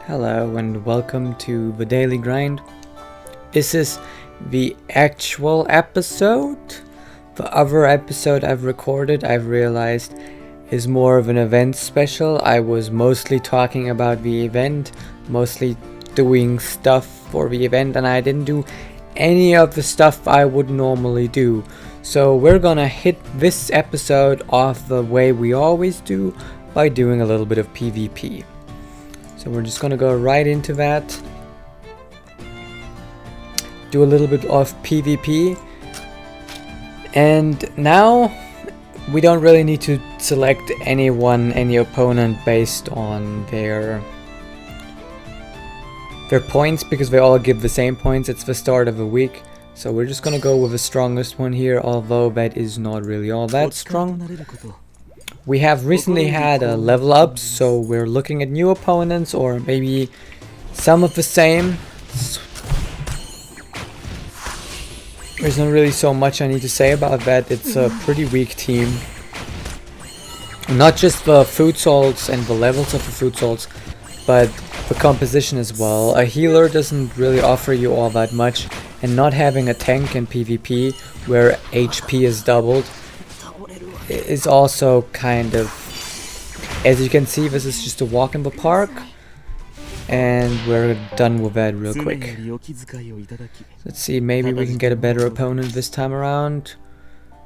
Hello and welcome to the Daily Grind. This is the actual episode. The other episode I've recorded, I've realized, is more of an event special. I was mostly talking about the event, mostly doing stuff for the event, and I didn't do any of the stuff I would normally do. So we're gonna hit this episode off the way we always do, by doing a little bit of PvP. So we're just gonna go right into that. Do a little bit of PvP. And now we don't really need to select any opponent based on their points, because they all give the same points. It's the start of the week. So we're just gonna go with the strongest one here, although that is not really all that strong. We have recently had a level up, so we're looking at new opponents or maybe some of the same. There's not really so much I need to say about that. It's a pretty weak team. Not just the food salts and the levels of the food salts, but the composition as well. A healer doesn't really offer you all that much, and not having a tank in PvP where HP is doubled is also kind of, as you can see, this is just a walk in the park, and we're done with that real quick. Let's see, maybe we can get a better opponent this time around.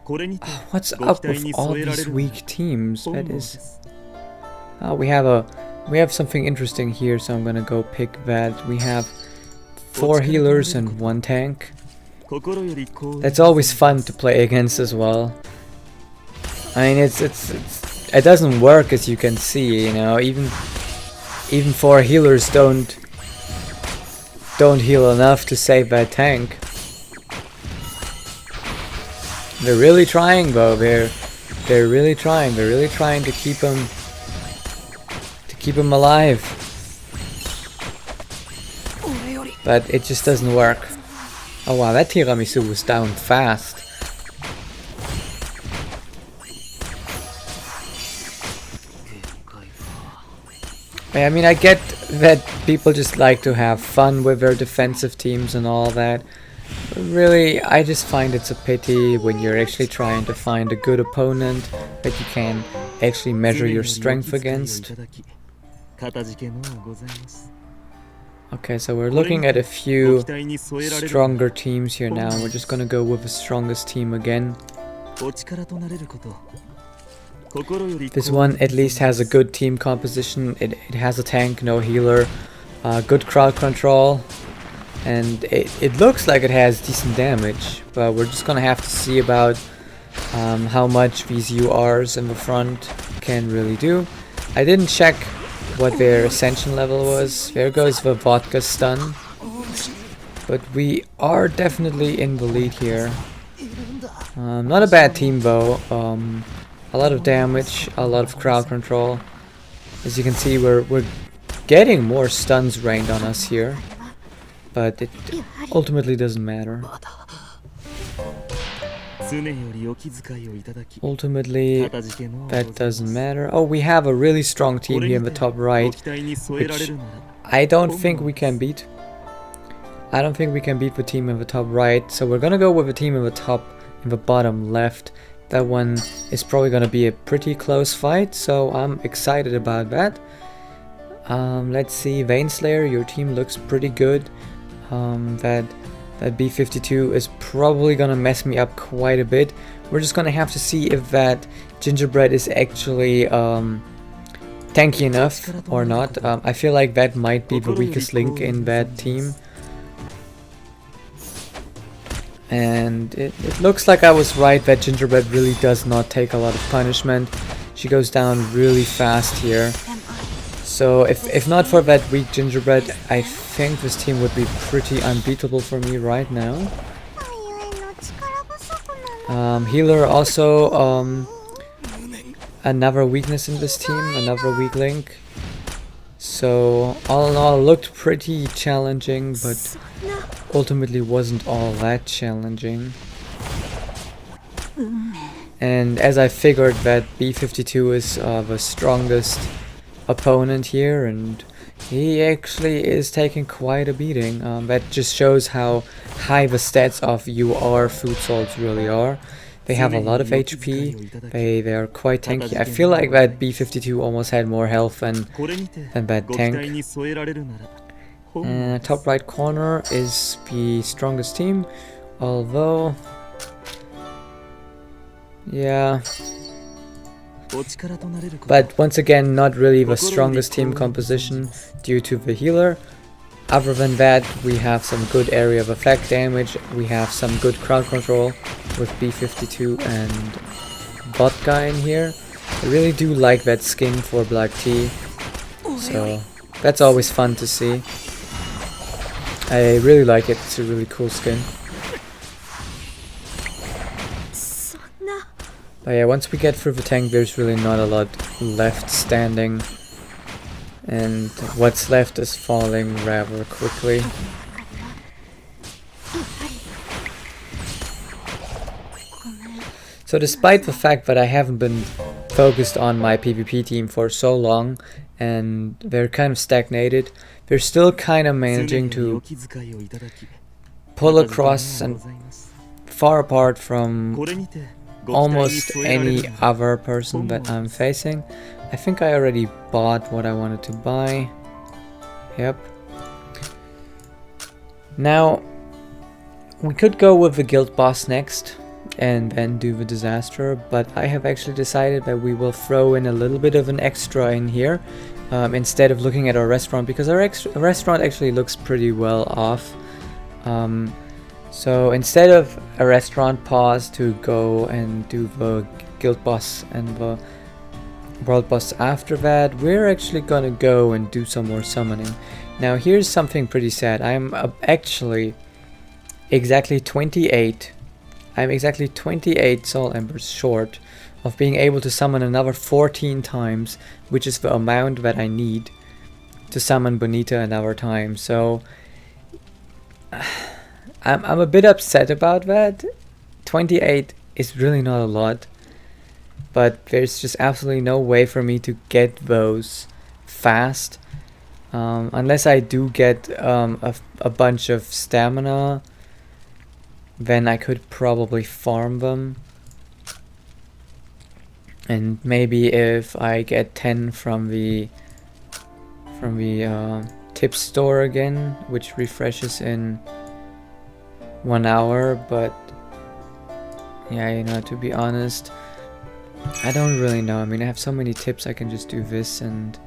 Oh, what's up with all these weak teams? That is, we have something interesting here, so I'm gonna go pick that. We have 4 healers and 1 tank. That's always fun to play against as well. I mean, it doesn't work, as you can see, you know. Even 4 healers don't heal enough to save that tank. They're really trying, though. They're really trying. They're really trying to keep him alive. But it just doesn't work. Oh wow, that tiramisu was down fast. I mean, I get that people just like to have fun with their defensive teams and all that. But really, I just find it's a pity when you're actually trying to find a good opponent that you can actually measure your strength against. Okay, so we're looking at a few stronger teams here now. We're just gonna go with the strongest team again. This one at least has a good team composition. It has a tank, no healer, good crowd control, and it looks like it has decent damage, but we're just gonna have to see about how much these URs in the front can really do. I didn't check what their ascension level was. There goes the vodka stun, but we are definitely in the lead here. Not a bad team though. A lot of damage, a lot of crowd control. As you can see, we're getting more stuns rained on us here, but it ultimately doesn't matter. Ultimately, that doesn't matter. Oh, we have a really strong team here in the top right, which I don't think we can beat. I don't think we can beat the team in the top right, so we're gonna go with the team in the bottom left. That one is probably gonna be a pretty close fight, so I'm excited about that. Let's see, Vaneslayer, your team looks pretty good. That B52 is probably gonna mess me up quite a bit. We're just gonna have to see if that gingerbread is actually tanky enough or not. I feel like that might be the weakest link in that team. And it looks like I was right, that gingerbread really does not take a lot of punishment. She goes down really fast here. So if not for that weak gingerbread, I think this team would be pretty unbeatable for me right now. Healer also another weakness in this team, another weak link. So all in all, looked pretty challenging, but ultimately wasn't all that challenging. And as I figured that B52 is the strongest opponent here, and he actually is taking quite a beating. That just shows how high the stats of UR food salts really are. They have a lot of HP, they are quite tanky. I feel like that B-52 almost had more health than that tank. Top right corner is the strongest team, although, yeah, but once again not really the strongest team composition due to the healer. Other than that, we have some good area of effect damage, we have some good crowd control with B-52 and bot guy in here. I really do like that skin for black tea, so that's always fun to see. I really like it, it's a really cool skin. But yeah, once we get through the tank, there's really not a lot left standing. And what's left is falling rather quickly. So despite the fact that I haven't been focused on my PvP team for so long, and they're kind of stagnated, they're still kind of managing to pull across and far apart from almost any other person that I'm facing. I think I already bought what I wanted to buy. Yep. Now, we could go with the guild boss next and then do the disaster, but I have actually decided that we will throw in a little bit of an extra in here instead of looking at our restaurant, because our restaurant actually looks pretty well off. So instead of a restaurant pause to go and do the guild boss and the world boss after that, we're actually gonna go and do some more summoning. Now here's something pretty sad. I'm actually exactly 28. I'm exactly 28 soul embers short of being able to summon another 14 times, which is the amount that I need to summon Bonito another time. So I'm a bit upset about that. 28 is really not a lot, but there's just absolutely no way for me to get those fast unless I do get a bunch of stamina. Then I could probably farm them, and maybe if I get 10 from the tip store again, which refreshes in 1 hour. But yeah, you know, to be honest, I don't really know. I mean, I have so many tips, I can just do this, and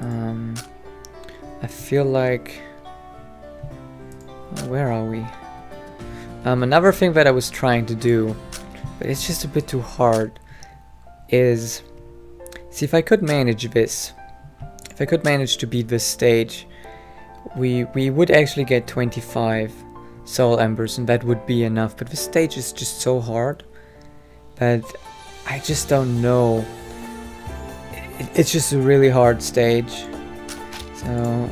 I feel like, where are we? Another thing that I was trying to do, but it's just a bit too hard, is see if I could manage this. If I could manage to beat this stage, we would actually get 25 soul embers, and that would be enough. But this stage is just so hard that I just don't know. It's just a really hard stage. So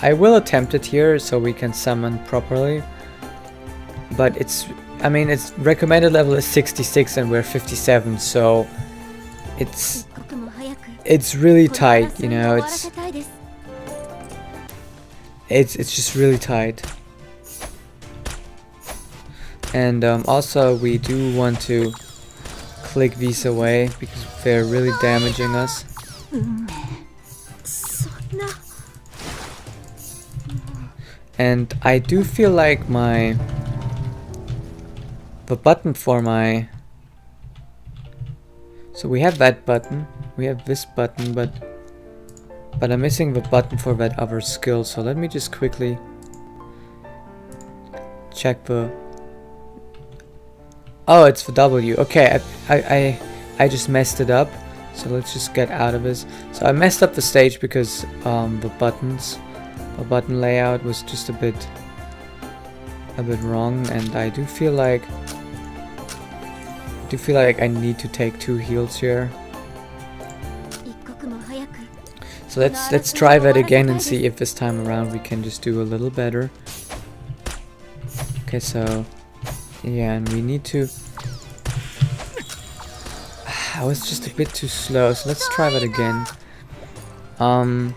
I will attempt it here so we can summon properly. But I mean, its recommended level is 66 and we're 57, so it's really tight, you know. It's just really tight. And also we do want to click these away because they're really damaging us. And I do feel like the button for my, so we have that button, we have this button, but I'm missing the button for that other skill. So let me just quickly check the, oh, it's the W. Okay, I just messed it up, so let's just get out of this. So I messed up the stage because the button layout was just a bit wrong, and I do feel like I need to take 2 heals here. So let's try that again and see if this time around we can just do a little better. Okay, so yeah, and we need to, I was just a bit too slow, so let's try that again. Um,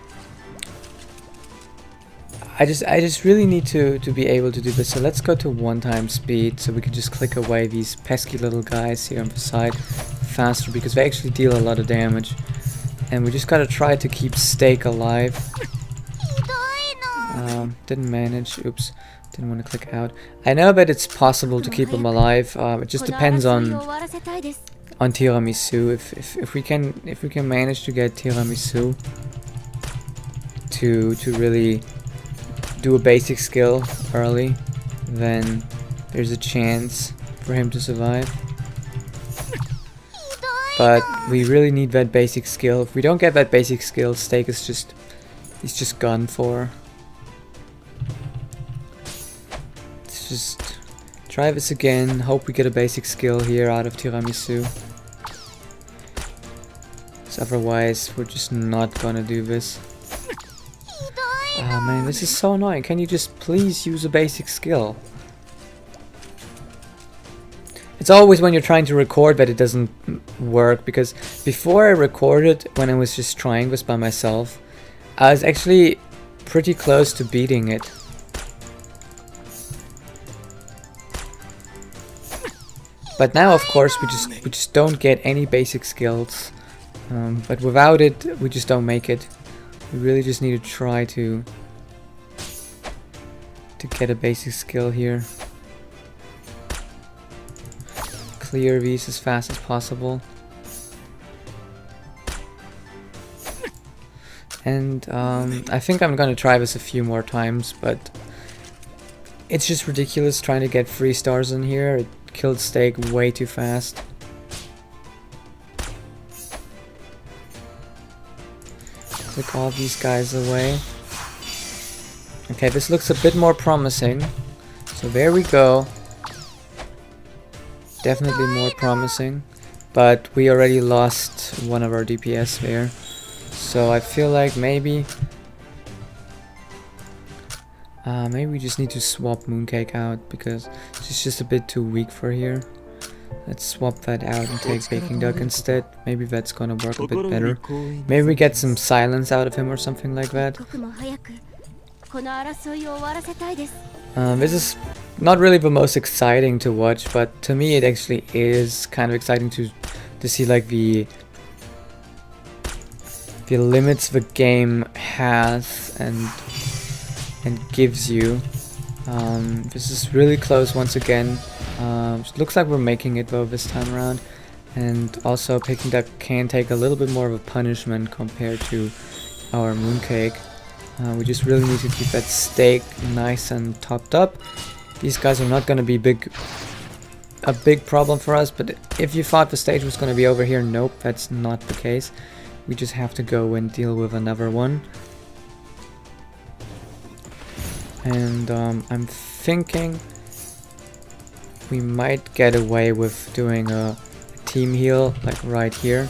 I just really need to be able to do this. So let's go to 1x speed, so we can just click away these pesky little guys here on the side faster, because they actually deal a lot of damage. And we just gotta try to keep Steak alive. Didn't manage. Oops, didn't want to click out. I know that it's possible to keep him alive. It just depends on Tiramisu. If we can manage to get Tiramisu to really do a basic skill early, then there's a chance for him to survive. But we really need that basic skill. If we don't get that basic skill, Steak is he's just gone for. Let's just try this again. Hope we get a basic skill here out of Tiramisu. Because otherwise we're just not gonna do this. Oh man, this is so annoying. Can you just please use a basic skill? It's always when you're trying to record that it doesn't work, because before I recorded, when I was just trying this by myself, I was actually pretty close to beating it. But now, of course, we just don't get any basic skills. But without it, we just don't make it. We really just need to try to get a basic skill here. Clear these as fast as possible. And I think I'm gonna try this a few more times, but it's just ridiculous trying to get 3 stars in here. It killed Steak way too fast. Click all these guys away. Okay, this looks a bit more promising. So there we go. Definitely more promising. But we already lost one of our DPS there. So I feel like maybe we just need to swap Mooncake out, because she's just a bit too weak for here. Let's swap that out and take Baking Duck instead. Maybe that's gonna work a bit better. Maybe we get some silence out of him or something like that. This is not really the most exciting to watch, but to me it actually is kind of exciting to see like the limits the game has and gives you. This is really close once again. Looks like we're making it though this time around, and also Baking Duck can take a little bit more of a punishment compared to our Mooncake. We just really need to keep that Steak nice and topped up. These guys are not going to be a big problem for us, but if you thought the stage was going to be over here, nope, that's not the case. We just have to go and deal with another one. And I'm thinking we might get away with doing a team heal, like right here.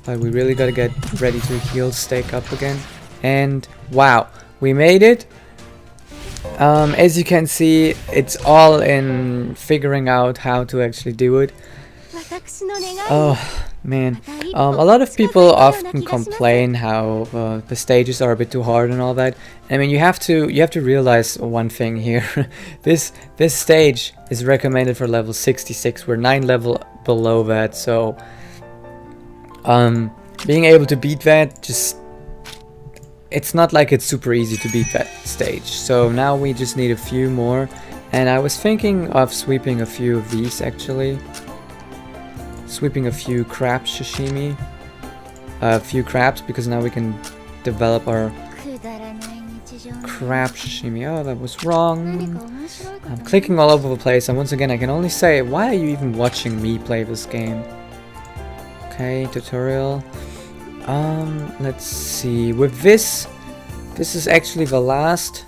But we really gotta get ready to heal Steak up again. And wow, we made it! As you can see, it's all in figuring out how to actually do it. Oh man, a lot of people often complain how the stages are a bit too hard and all that. I mean, you have to realize one thing here. this stage is recommended for level 66. We're 9 level below that, so being able to beat that, it's not like it's super easy to beat that stage. So now we just need a few more, and I was thinking of sweeping a few of these actually. Sweeping a few crab sashimi, a few crabs, because now we can develop our crab sashimi. Oh, that was wrong. I'm clicking all over the place, and once again I can only say, why are you even watching me play this game? Okay, tutorial. Let's see. With this is actually the last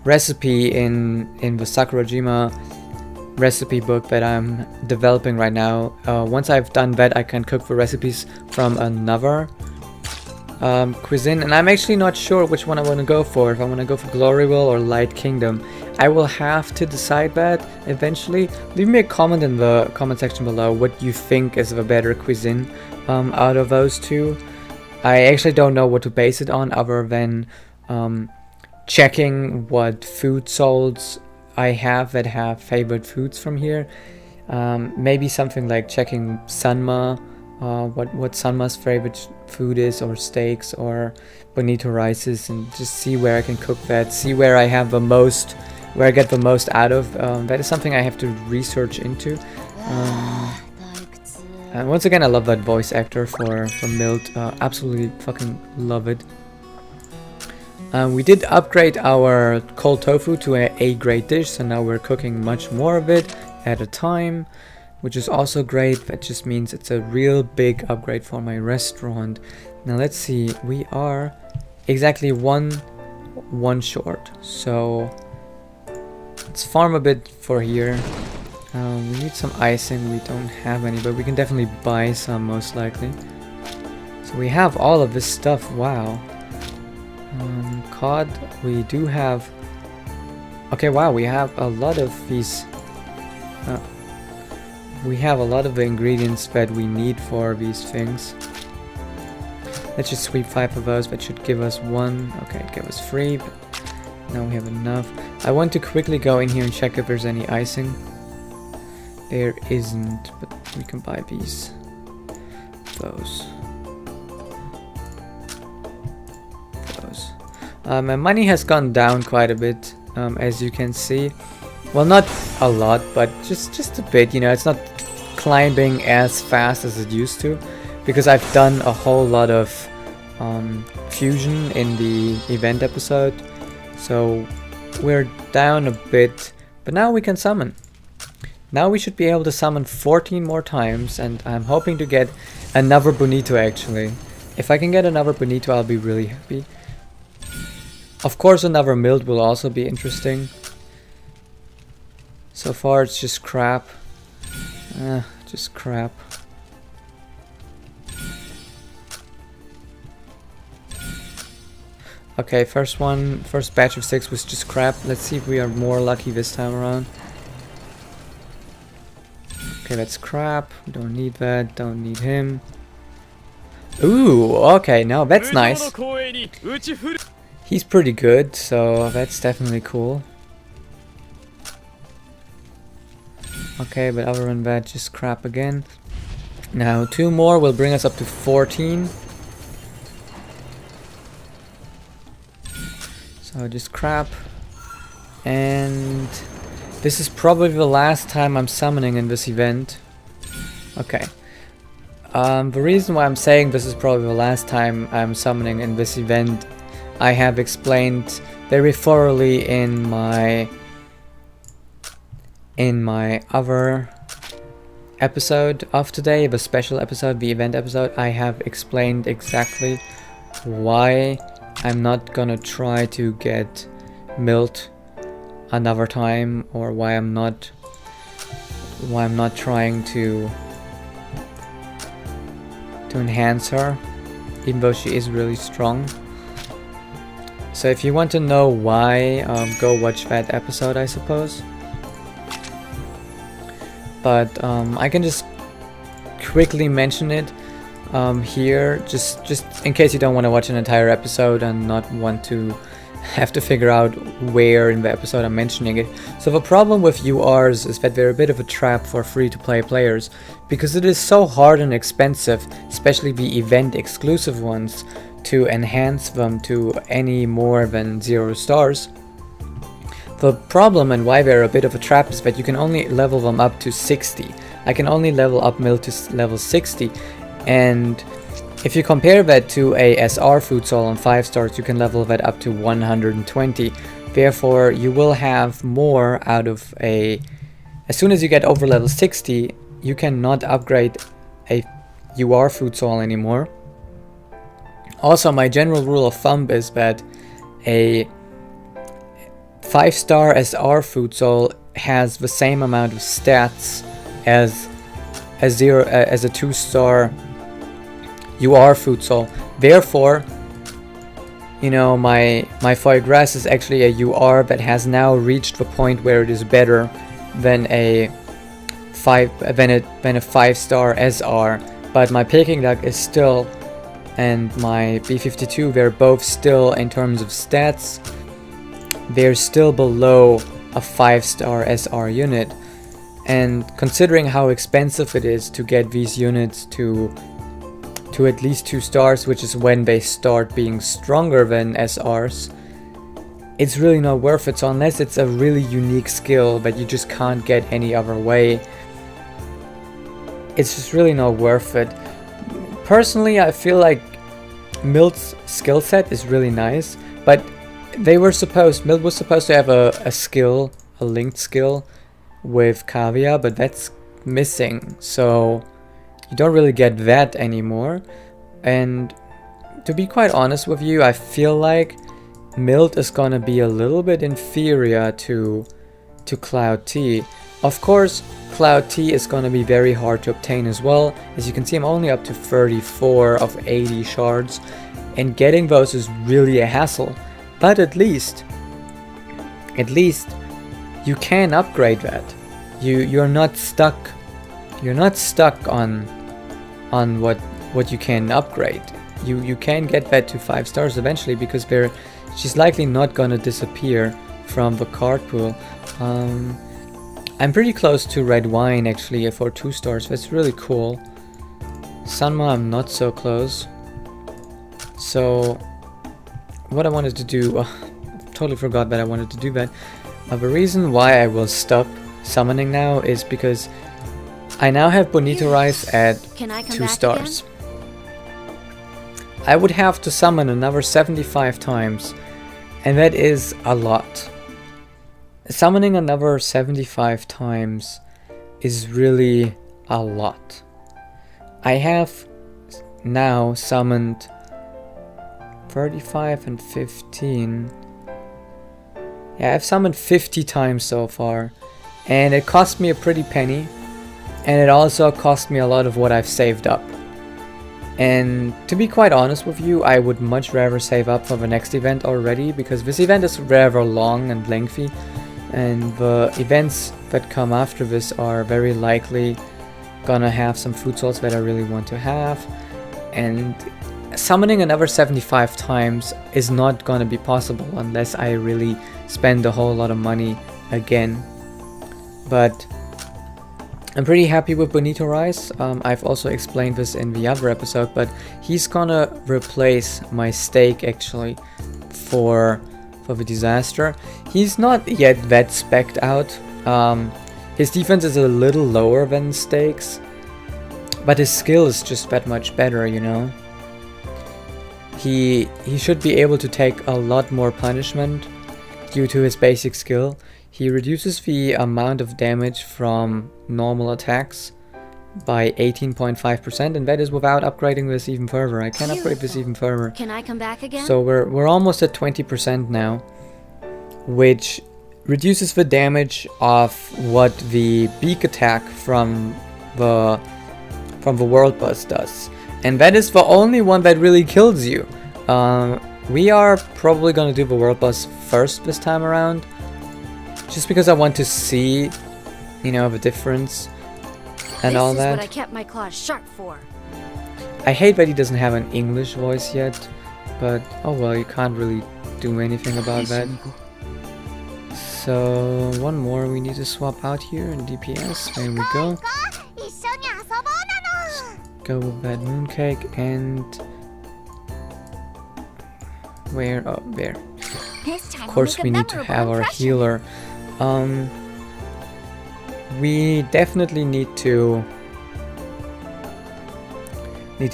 recipe in the Sakurajima recipe book that I'm developing right now. Once I've done that, I can cook the recipes from another cuisine, and I'm actually not sure which one I want to go for. If I want to go for Glory Will or Light Kingdom. I will have to decide that eventually. Leave me a comment in the comment section below what you think is the better cuisine out of those two. I actually don't know what to base it on other than checking what food salts I have that have favorite foods from here. Maybe something like checking Sanma, what Sanma's favorite food is, or steaks, or Bonito Rices, and just see where I can cook that, see where I have the most, where I get the most out of. That is something I have to research into. And once again, I love that voice actor for Milt. Absolutely fucking love it. We did upgrade our cold tofu to a A-grade dish, so now we're cooking much more of it at a time, which is also great. That just means it's a real big upgrade for my restaurant. Now let's see, we are exactly one short, so let's farm a bit for here. We need some icing, we don't have any, but we can definitely buy some most likely. So we have all of this stuff, wow. Cod, we do have... Okay, wow, we have a lot of these... we have a lot of the ingredients that we need for these things. Let's just sweep 5 of those, that should give us 1. Okay, it gave us 3, but now we have enough. I want to quickly go in here and check if there's any icing. There isn't, but we can buy these. Those. My money has gone down quite a bit, as you can see. Well, not a lot, but just a bit, you know, it's not climbing as fast as it used to, because I've done a whole lot of fusion in the event episode, so we're down a bit, but now we can summon. Now we should be able to summon 14 more times, and I'm hoping to get another Bonito actually. If I can get another Bonito, I'll be really happy. Of course, another Milt will also be interesting. So far it's just crap. Just crap. Okay, first batch of 6 was just crap. Let's see if we are more lucky this time around. Okay, that's crap. We don't need that, don't need him. Ooh, okay, now that's nice. He's pretty good, so that's definitely cool. Okay, but other than that, just crap again. Now 2 more will bring us up to 14. So just crap. And this is probably the last time I'm summoning in this event. Okay. The reason why I'm saying this is probably the last time I'm summoning in this event, I have explained very thoroughly in my other episode of today, the special episode, the event episode. I have explained exactly why I'm not gonna try to get Milt another time, or why I'm not trying to enhance her, even though she is really strong. So if you want to know why, go watch that episode, I suppose. But I can just quickly mention it here, just in case you don't want to watch an entire episode and not want to have to figure out where in the episode I'm mentioning it. So the problem with URs is that they're a bit of a trap for free-to-play players, because it is so hard and expensive, especially the event exclusive ones, to enhance them to any more than 0 stars. The problem and why they're a bit of a trap is that you can only level them up to 60. I can only level up Milt to level 60, and if you compare that to a SR food soul on 5 stars, you can level that up to 120. Therefore, you will have more out of a... As soon as you get over level 60, you cannot upgrade a UR food soul anymore. Also, my general rule of thumb is that a 5-star SR food soul has the same amount of stats as a 2-star UR food soul. Therefore, you know, my foie gras is actually a UR that has now reached the point where it is better than a 5-star SR, but my Peking duck is still, and my B52, they're both still, in terms of stats, they're still below a 5-star SR unit. And considering how expensive it is to get these units to at least 2 stars, which is when they start being stronger than SRs, it's really not worth it. So unless it's a really unique skill that you just can't get any other way, it's just really not worth it. Personally, I feel like Milt's skill set is really nice, but Milt was supposed to have a skill, a linked skill with Kavia, but that's missing, so you don't really get that anymore. And to be quite honest with you, I feel like Milt is gonna be a little bit inferior to Cloud T. Of course, Cloud T is gonna be very hard to obtain as well. As you can see, I'm only up to 34 of 80 shards, and getting those is really a hassle. But at least you can upgrade that. You're not stuck. You're not stuck on what you can upgrade. You can get that to 5 stars eventually, because she's likely not gonna disappear from the card pool. I'm pretty close to Red Wine actually for 2 stars. That's really cool. Sanma, I'm not so close. So what I wanted to do, totally forgot that I wanted to do that. The reason why I will stop summoning now is because I now have Bonito Rice at 2 stars. I would have to summon another 75 times, and that is a lot. Summoning another 75 times is really a lot. I have now summoned 35 and 15. Yeah, I've summoned 50 times so far, and it cost me a pretty penny, and it also cost me a lot of what I've saved up. And to be quite honest with you, I would much rather save up for the next event already, because this event is rather long and lengthy, and the events that come after this are very likely gonna have some food salts that I really want to have, and summoning another 75 times is not gonna be possible unless I really spend a whole lot of money again. But I'm pretty happy with Bonito Rice. I've also explained this in the other episode, but he's gonna replace my Steak actually for the Disaster. He's not yet that spec'd out. His defense is a little lower than Steak's, but his skill is just that much better, you know. He should be able to take a lot more punishment due to his basic skill. He reduces the amount of damage from normal attacks by 18.5%, and that is without upgrading this even further. I can upgrade this even further. Can I come back again? So we're almost at 20% now, which reduces the damage of what the beak attack from the World Bus does. And that is the only one that really kills you. We are probably gonna do the World Bus first this time around, just because I want to see, you know, the difference and all that. This is what I kept my claws sharp for. I hate that he doesn't have an English voice yet, but oh well, you can't really do anything about that. So one more we need to swap out here in DPS. There we go. Go with that mooncake, and where? Oh, there. Of course we need to have our healer. We definitely need to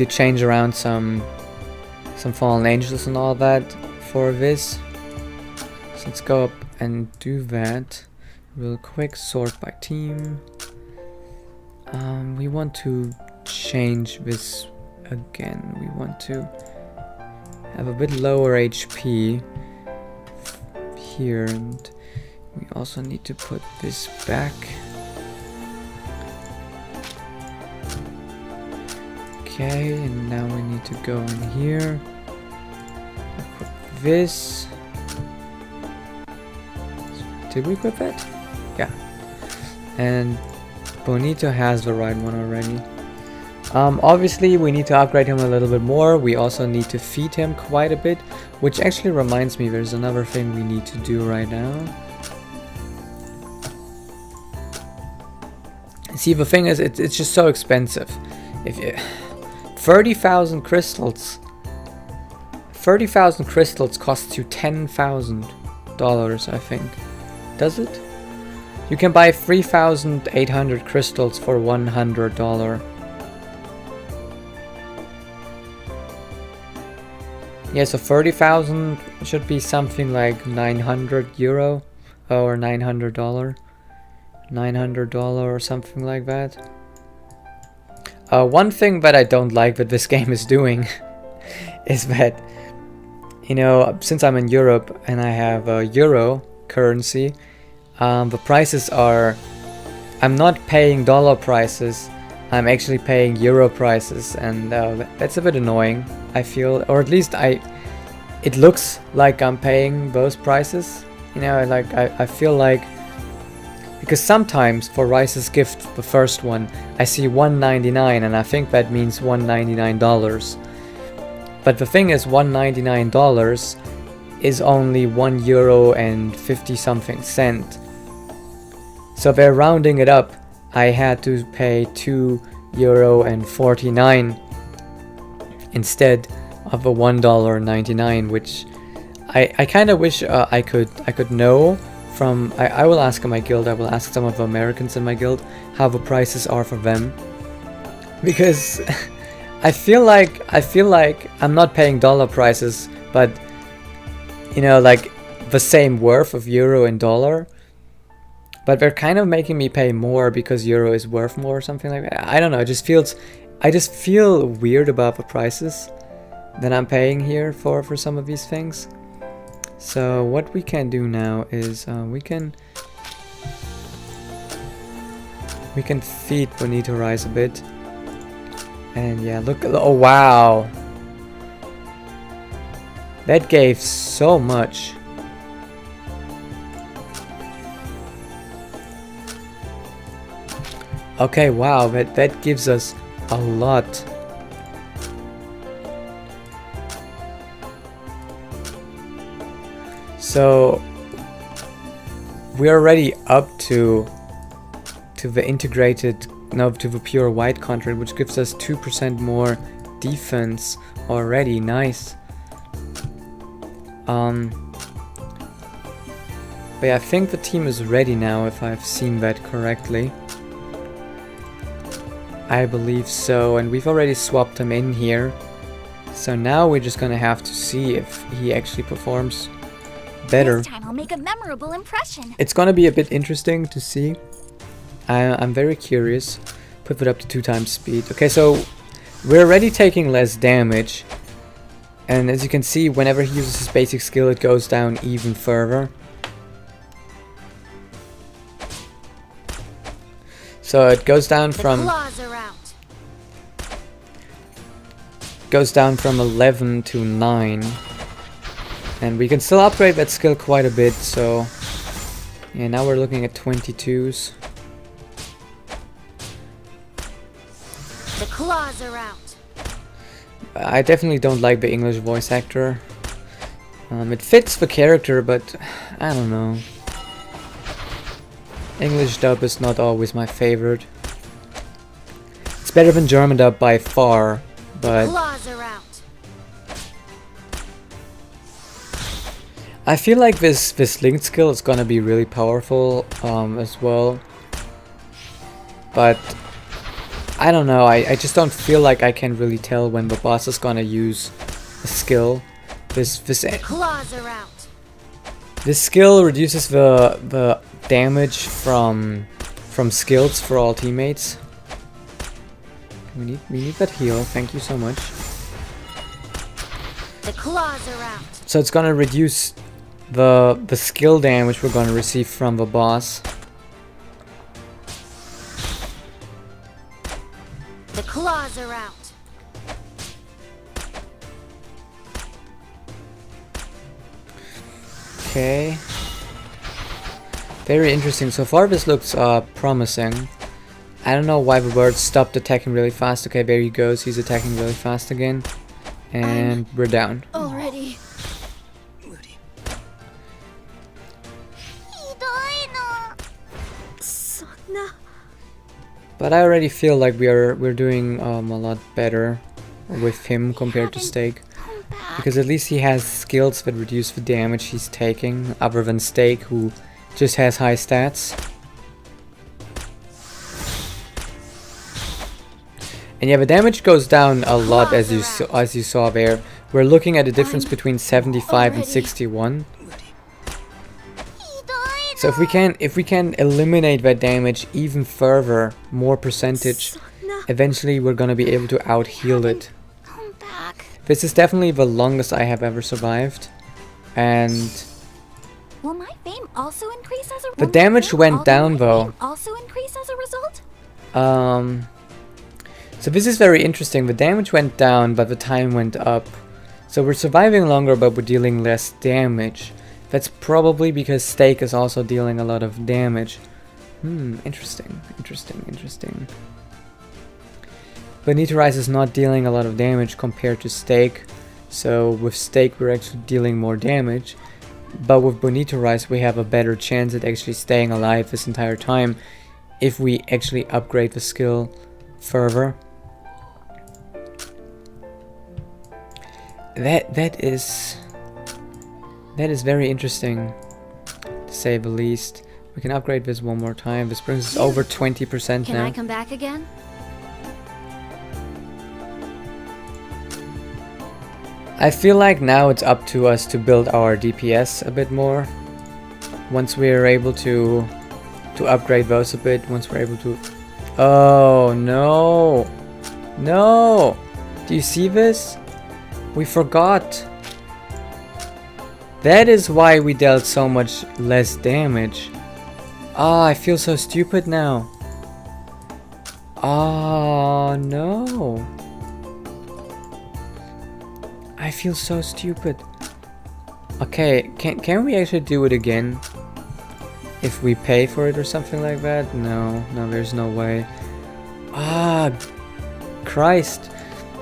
change around some fallen angels and all that for this. So let's go up and do that real quick. Sort by team. We want to change this again. We want to have a bit lower HP here, and we also need to put this back. Okay, and now we need to go in here, equip this. Did we equip that? Yeah. And Bonito has the right one already. Obviously we need to upgrade him a little bit more. We also need to feed him quite a bit, which actually reminds me there's another thing we need to do right now. See, the thing is, it's just so expensive. If you 30,000 crystals. 30,000 crystals costs you $10,000, I think. Does it? You can buy 3,800 crystals for $100. Yeah, so 30,000 should be something like 900 euro or $900. $900 or something like that. One thing that I don't like that this game is doing is that, you know, since I'm in Europe and I have a euro currency, the prices are, I'm not paying dollar prices, I'm actually paying euro prices, and that's a bit annoying, I feel, or at least it looks like I'm paying those prices, you know, like I feel like, because sometimes for Rice's Gift, the first one, I see $1.99 and I think that means $1.99. But the thing is, $1.99 is only €1 and 50 something cent. So they're rounding it up. I had to pay €2 and 49 instead of a $1.99, which I kind of wish I could know. I will ask my guild, I will ask some of the Americans in my guild how the prices are for them, because I feel like I'm not paying dollar prices, but you know, like the same worth of euro and dollar, but they're kind of making me pay more because euro is worth more or something like that. I don't know, I just feel weird about the prices that I'm paying here for some of these things. So what we can do now is we can feed Bonito Rice a bit, and yeah, look, oh wow, that gave so much. Okay, wow, that gives us a lot. So we're already up to the integrated, no, to the pure white contract, which gives us 2% more defense already. Nice. But yeah, I think the team is ready now, if I've seen that correctly. I believe so, and we've already swapped him in here. So now we're just gonna have to see if he actually performs better. This time I'll make a memorable impression. It's gonna be a bit interesting to see. I'm very curious. Put it up to 2 times speed. Okay, so we're already taking less damage, and as you can see, whenever he uses his basic skill, it goes down even further. So it goes down from 11 to 9. And we can still upgrade that skill quite a bit, so yeah, now we're looking at 22s. The claws are out. I definitely don't like the English voice actor. It fits the character, but I don't know. English dub is not always my favorite. It's better than German dub by far, but Claws are out. I feel like this linked skill is gonna be really powerful as well, but I don't know, I just don't feel like I can really tell when the boss is gonna use a skill. This Claws are out. This skill reduces the damage from skills for all teammates. We need that heal, thank you so much. The claws are out. So it's gonna reduce the skill damage we're gonna receive from the boss. The claws are out. Okay. Very interesting. So far this looks promising. I don't know why the bird stopped attacking really fast. Okay, there he goes. He's attacking really fast again. And we're down. Already. But I already feel like we're doing a lot better with him compared to Steak. Because at least he has skills that reduce the damage he's taking, other than Steak, who just has high stats. And yeah, the damage goes down a lot, as you saw there. We're looking at a difference between 75 and 61. So if we can eliminate that damage even further, more percentage, eventually we're gonna be able to out heal it. This is definitely the longest I have ever survived, and Will my fame also increase as a the damage went down though. Also increase as a result? So this is very interesting. The damage went down, but the time went up. So we're surviving longer, but we're dealing less damage. That's probably because Steak is also dealing a lot of damage. Interesting. Bonito Rice is not dealing a lot of damage compared to Steak. So with Steak we're actually dealing more damage. But with Bonito Rice we have a better chance at actually staying alive this entire time if we actually upgrade the skill further. That is very interesting, to say the least. We can upgrade this one more time. This brings us over 20% now. Can I come back again? I feel like now it's up to us to build our DPS a bit more. Once we are able to upgrade those a bit, once we're able to... Oh no! No! Do you see this? We forgot. That is why we dealt so much less damage. Ah, I feel so stupid now. Oh no. I feel so stupid. Okay, can we actually do it again? If we pay for it or something like that? No, there's no way. Ah, Christ.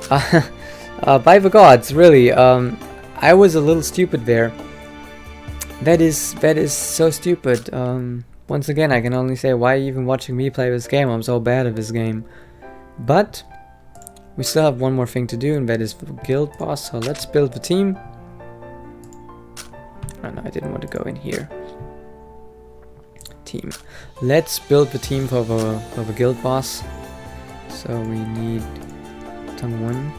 By the gods, really. I was a little stupid there. That is so stupid. Once again, I can only say, why are you even watching me play this game? I'm so bad at this game. But we still have one more thing to do, and that is the guild boss. So let's build the team. Oh no, I didn't want to go in here. Team. Let's build the team for the guild boss. So we need Tang1.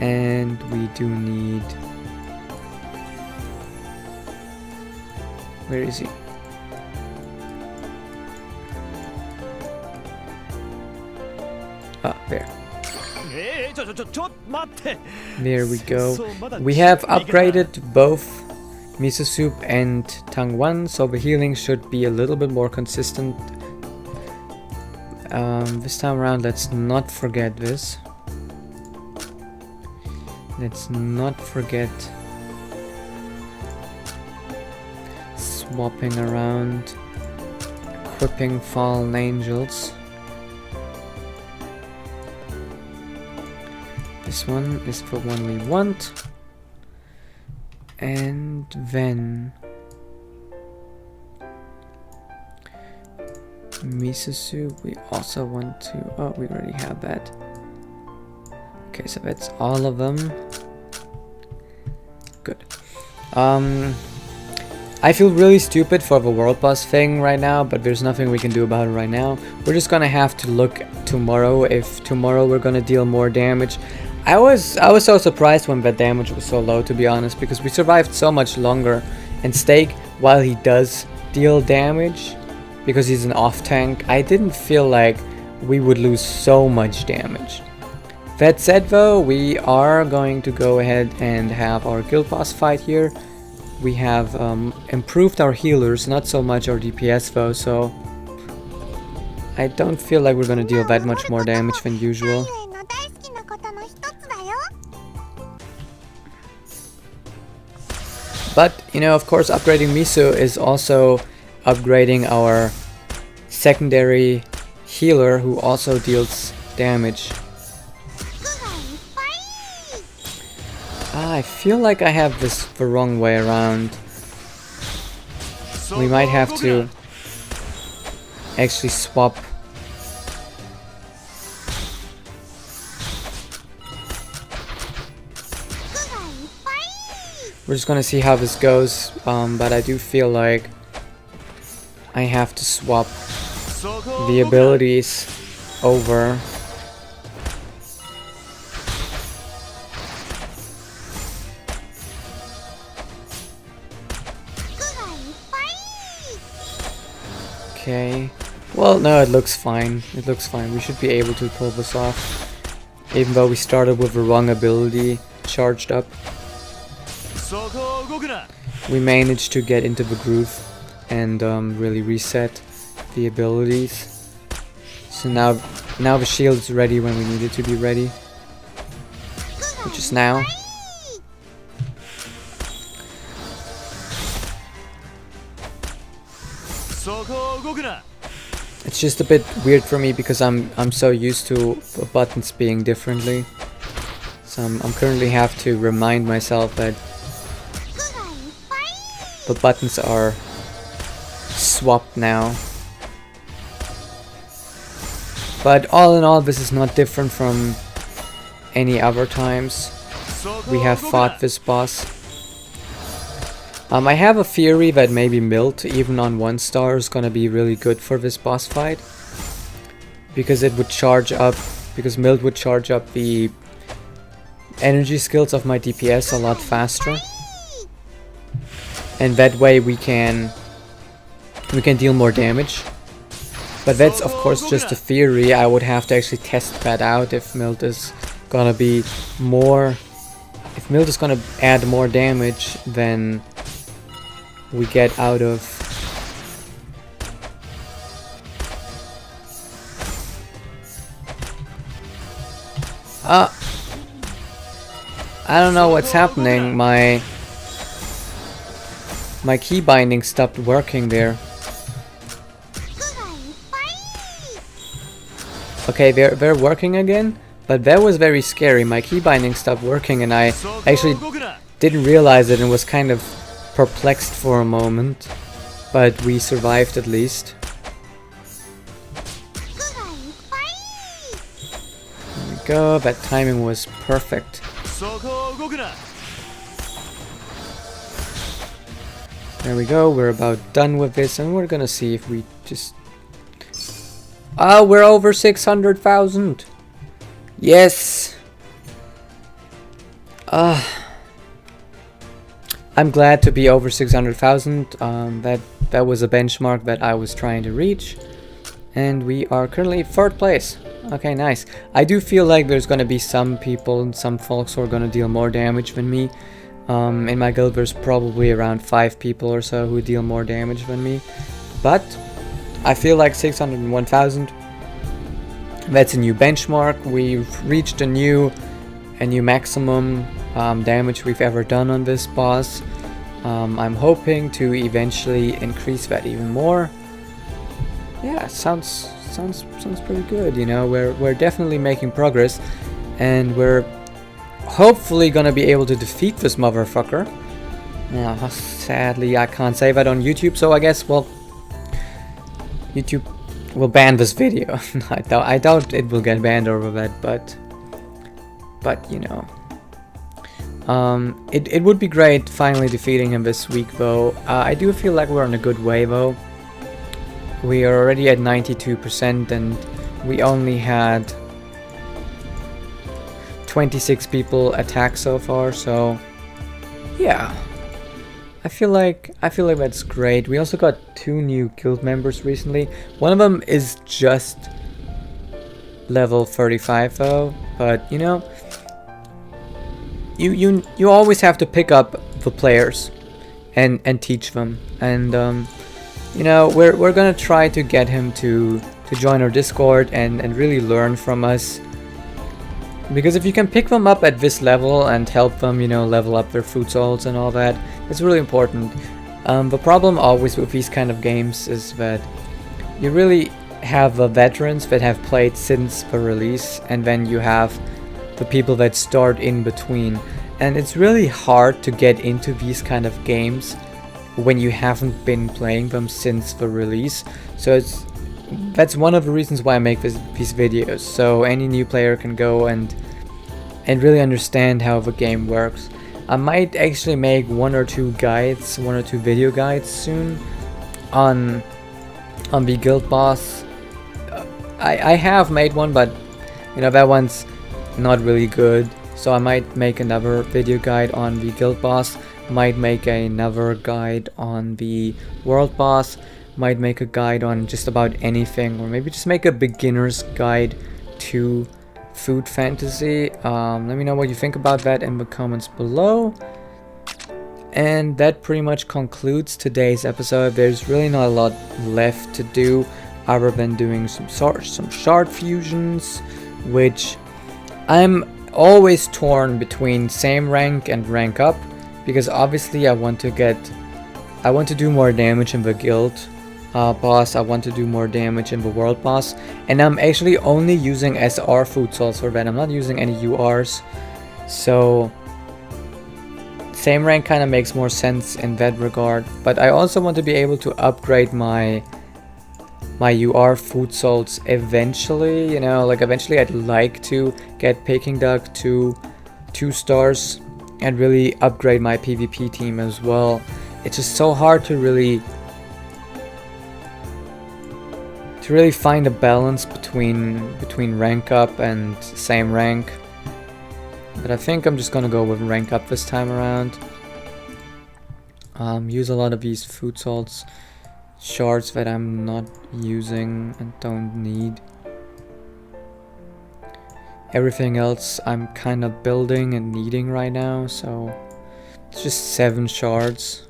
And we do need... Where is he? Ah, there. There we go. We have upgraded both Miso Soup and Tang1, so the healing should be a little bit more consistent. This time around, let's not forget this. Let's not forget swapping around, equipping fallen angels. This one is the one we want. And then Miso Soup, we also want to... Oh, we already have that. Okay, so that's all of them. Good. I feel really stupid for the world boss thing right now, but there's nothing we can do about it right now. We're just gonna have to look tomorrow if tomorrow we're gonna deal more damage. I was so surprised when that damage was so low, to be honest, because we survived so much longer. And Steak, while he does deal damage, because he's an off tank, I didn't feel like we would lose so much damage. That said though, we are going to go ahead and have our guild boss fight here. We have improved our healers, not so much our DPS though, so I don't feel like we're gonna deal that much more damage than usual. But, you know, of course, upgrading Miso is also upgrading our secondary healer who also deals damage. I feel like I have this the wrong way around. We might have to actually swap. We're just gonna see how this goes, but I do feel like I have to swap the abilities over. Okay. Well, no, it looks fine. It looks fine. We should be able to pull this off. Even though we started with the wrong ability charged up. We managed to get into the groove and really reset the abilities. So now the shield is ready when we need it to be ready. Which is now. It's just a bit weird for me because I'm so used to the buttons being differently. So I'm currently have to remind myself that the buttons are swapped now. But all in all, this is not different from any other times we have fought this boss. I have a theory that maybe Milt, even on 1 star, is gonna be really good for this boss fight. Because it would charge up, because Milt would charge up the energy skills of my DPS a lot faster. And that way we can deal more damage. But that's of course just a theory. I would have to actually test that out if Milt is gonna be more... If Milt is gonna add more damage than we get out of I don't know what's happening. My key binding stopped working there. Okay, they're working again, but that was very scary. My key binding stopped working and I actually didn't realize it and was kind of perplexed for a moment, but we survived at least. There we go, that timing was perfect. There we go, we're about done with this and we're gonna see if we just... Oh, we're over 600,000! Yes! I'm glad to be over 600,000. That was a benchmark that I was trying to reach, and we are currently 3rd place. Okay, nice. I do feel like there's gonna be some people and some folks who are gonna deal more damage than me. In my guild, there's probably around 5 people or so who deal more damage than me, but I feel like 601,000. That's a new benchmark. We've reached a new maximum damage we've ever done on this boss. I'm hoping to eventually increase that even more. Yeah, sounds pretty good. You know, we're definitely making progress, and we're hopefully gonna be able to defeat this motherfucker. Yeah, sadly I can't say that on YouTube, so I guess, well, YouTube will ban this video. I doubt it will get banned over that, but you know. It would be great finally defeating him this week though. I do feel like we're on a good way though. We are already at 92% and we only had 26 people attack so far, so yeah. I feel like that's great. We also got 2 new guild members recently. One of them is just level 35 though, but you know, you always have to pick up the players and teach them, and you know, we're gonna try to get him to join our Discord and really learn from us, because if you can pick them up at this level and help them, you know, level up their food salts and all that, It's really important. The problem always with these kind of games is that you really have the veterans that have played since the release, and then you have the people that start in between. And it's really hard to get into these kind of games when you haven't been playing them since the release. So that's one of the reasons why I make these videos, so any new player can go and really understand how the game works. I might actually make one or two video guides soon on the guild boss. I have made one, but you know, that one's not really good, so I might make another video guide on the guild boss, might make another guide on the world boss, might make a guide on just about anything, or maybe just make a beginner's guide to food fantasy. Let me know what you think about that in the comments below. And that pretty much concludes today's episode. There's really not a lot left to do other than doing some shard fusions, which I'm always torn between same rank and rank up, because obviously I want to do more damage in the guild boss, I want to do more damage in the world boss, and I'm actually only using SR food salts for that. I'm not using any URs, so same rank kind of makes more sense in that regard. But I also want to be able to upgrade my UR food salts eventually, you know, like eventually I'd like to get Peking duck to 2 stars and really upgrade my PvP team as well. It's just so hard to really find a balance between rank up and same rank. But I think I'm just gonna go with rank up this time around. Use a lot of these food salts shards that I'm not using and don't need. Everything else I'm kind of building and needing right now, so it's just 7 shards.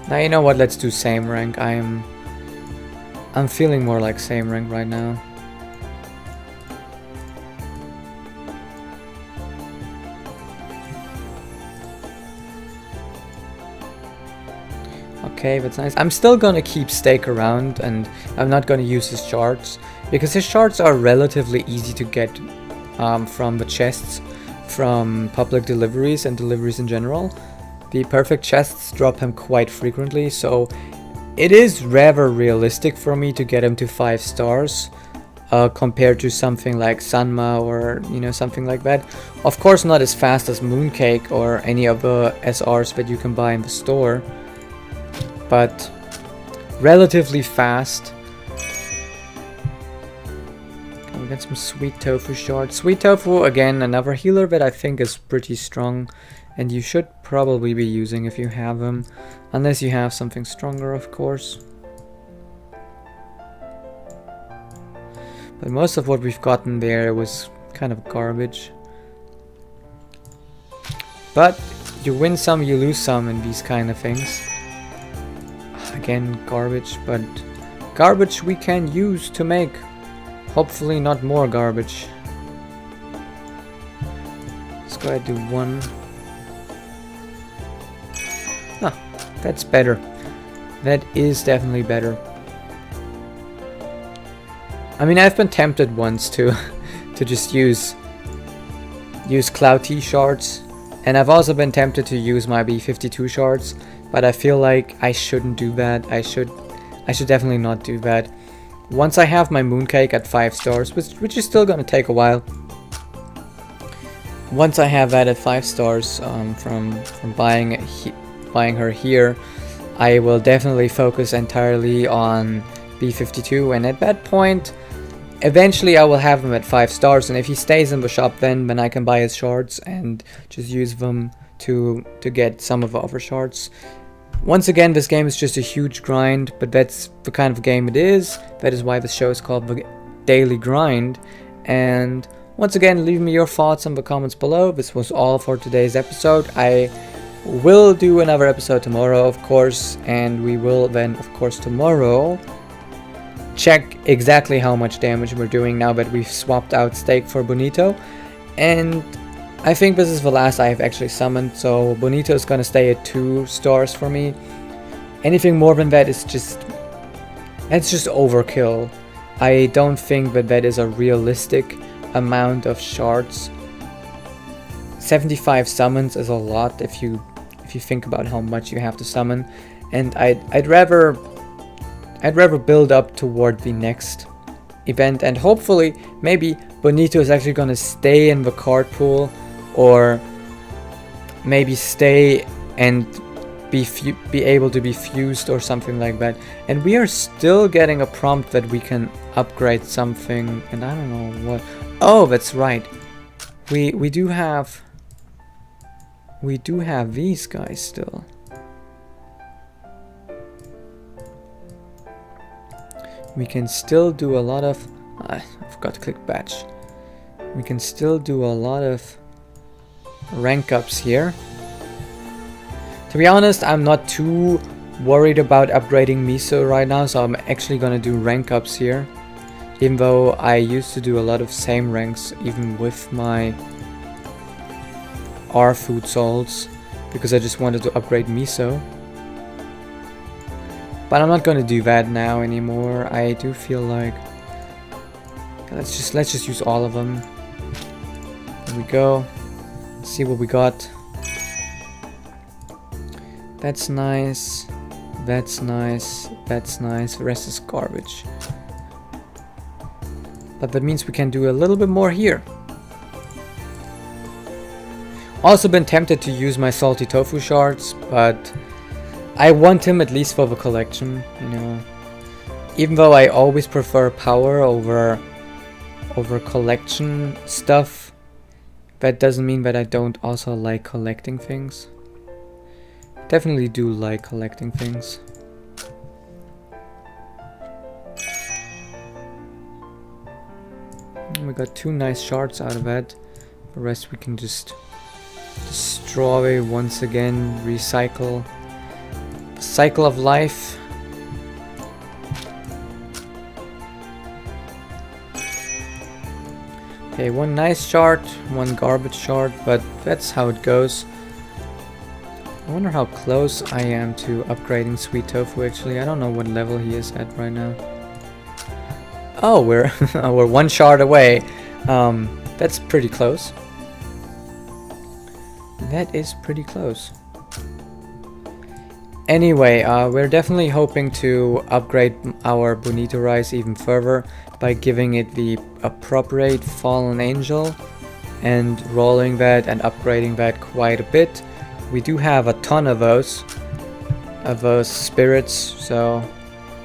Now you know what, let's do same rank. I'm feeling more like same rank right now. Okay, that's nice. I'm still gonna keep Steak around, and I'm not gonna use his shards, because his shards are relatively easy to get from the chests, from public deliveries and deliveries in general. The perfect chests drop him quite frequently, so it is rather realistic for me to get him to 5 stars compared to something like Sanma or, you know, something like that. Of course not as fast as Mooncake or any of the SRs that you can buy in the store, but relatively fast. Okay, we got some sweet tofu shards. Sweet tofu, again, another healer that I think is pretty strong, and you should probably be using if you have them, unless you have something stronger, of course. But most of what we've gotten there was kind of garbage. But you win some, you lose some in these kind of things. Again, garbage, but garbage we can use to make, hopefully not more garbage. Let's go ahead and do 1. Ah, that's better. That is definitely better. I mean, I've been tempted once to just use Cloud Tea shards, and I've also been tempted to use my B52 shards, but I feel like I shouldn't do that. I should definitely not do that. Once I have my Mooncake at 5 stars, which is still gonna take a while. Once I have that at 5 stars from buying her here, I will definitely focus entirely on B52, and at that point, eventually I will have him at 5 stars, and if he stays in the shop, then I can buy his shards and just use them to get some of the other shards. Once again, this game is just a huge grind, but that's the kind of game it is. That is why the show is called the Daily Grind. And once again, leave me your thoughts in the comments below. This was all for today's episode. I will do another episode tomorrow, of course, and we will then, of course, tomorrow check exactly how much damage we're doing now that we've swapped out Steak for Bonito. And I think this is the last I have actually summoned, so Bonito is gonna stay at 2 stars for me. Anything more than that is just... that's just overkill. I don't think that that is a realistic amount of shards. 75 summons is a lot if you think about how much you have to summon, and I'd rather build up toward the next event, and hopefully maybe Bonito is actually gonna stay in the card pool, or maybe stay and be able to be fused or something like that. And we are still getting a prompt that we can upgrade something, and I don't know what. Oh, that's right. We do have these guys still. We can still do a lot of... I forgot to click batch. We can still do a lot of rank ups here. To be honest, I'm not too worried about upgrading Miso right now, so I'm actually gonna do rank ups here. Even though I used to do a lot of same ranks, even with my R food salts, because I just wanted to upgrade Miso. But I'm not gonna do that now anymore. I do feel like let's just use all of them. There we go. Let's see what we got. That's nice. That's nice. That's nice. The rest is garbage. But that means we can do a little bit more here. Also been tempted to use my salty tofu shards, but I want him at least for the collection, you know. Even though I always prefer power over collection stuff, that doesn't mean that I don't also like collecting things. Definitely do like collecting things. We got 2 nice shards out of that. The rest we can just destroy once again, recycle. Cycle of life. Okay, 1 nice shard, 1 garbage shard, but that's how it goes. I wonder how close I am to upgrading Sweet Tofu actually. I don't know what level he is at right now. Oh, we're we're 1 shard away. That's pretty close. That is pretty close. Anyway, we're definitely hoping to upgrade our Bonito Rice even further by giving it the appropriate Fallen Angel and rolling that and upgrading that quite a bit. We do have a ton of those spirits, so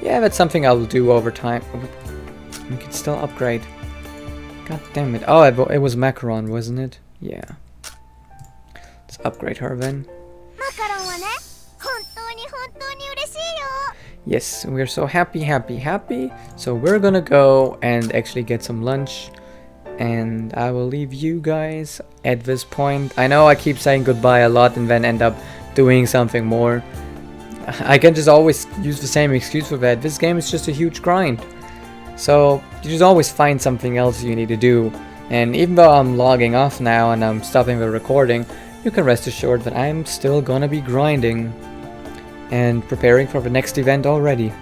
yeah, that's something I'll do over time. We can still upgrade. God damn it. Oh, it was Macaron, wasn't it? Yeah. Let's upgrade her then. Yes, we're so happy. So we're gonna go and actually get some lunch. And I will leave you guys at this point. I know I keep saying goodbye a lot and then end up doing something more. I can just always use the same excuse for that. This game is just a huge grind. So you just always find something else you need to do. And even though I'm logging off now and I'm stopping the recording, you can rest assured that I'm still gonna be grinding and preparing for the next event already.